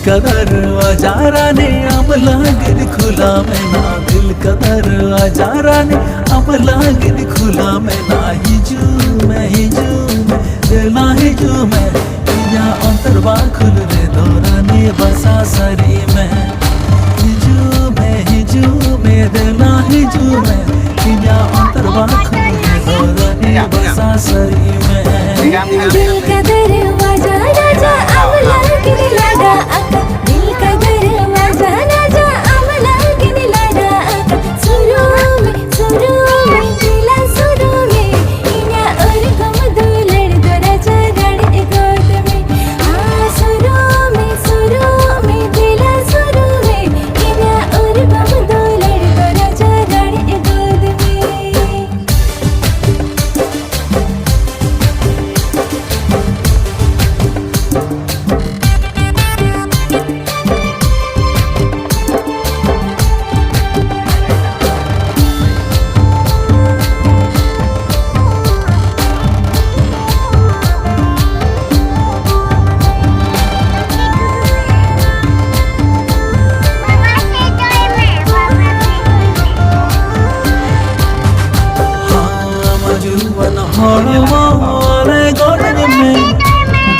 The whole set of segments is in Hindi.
का दरवाजा रानी अब लागिन खुला में ना, दिल का दरवाजा रानी अब लागिन खुला में ना। हिजू में दिल हिजू में या अंतरवा खुल रे दौरानी बसा सरी में। हिजू में दिल हिजू में या अंतरवा खुल रे दौरानी बसा सरी में। दिल का दरवाजा राजा अब लागिन लगा आका, दिल का दरवाजा राजा अब लागिन लगा आका। सुरू में दिला सुरू में इना और गम दुलड़ दो राजा गाड़ी गोद में। हाँ सुरू में दिला सुरू में इना और गम दुलड़ दो राजा गाड़ी गोद में।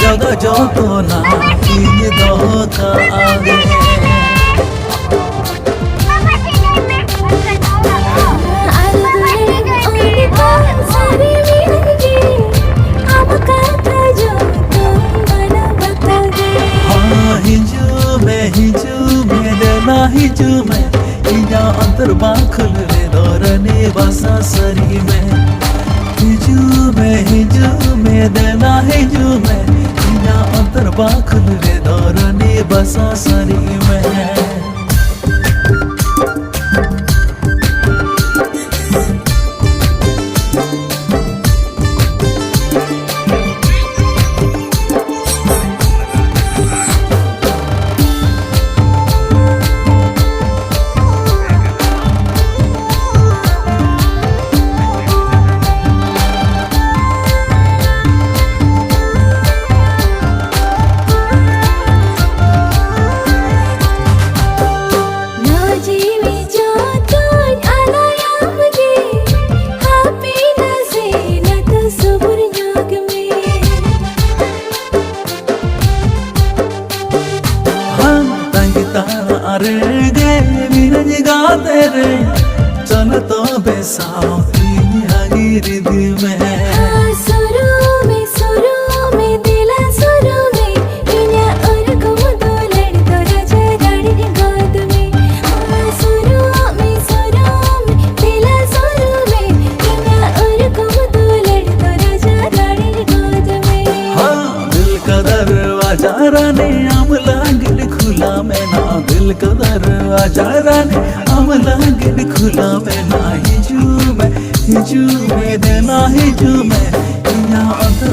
जगह जो तो ना धोखा आगे हिजू में इया अंतर बाखल रे दौरने बसा सरी में। हिजू में देना हिजू में इया अंतर बाखल रे दौरने बसा सरी में। अरे गे मीरज गाते रे चल तो बेसाओ हगी रिदी में। सुरू में दिला सुरू में इना और गम दुलड़ दो राजा गाड़ी गोद में। सुरू में दिला सुरू में इना और गम दुलड़ दो राजा गाड़ी गोद में। हाँ दिल का दरवाजा रानी अब लागिन खुला में ना, दिल का दरवाजा रानी अब लागिन खुला में ना। हिजू में देना हिजू में या अंतर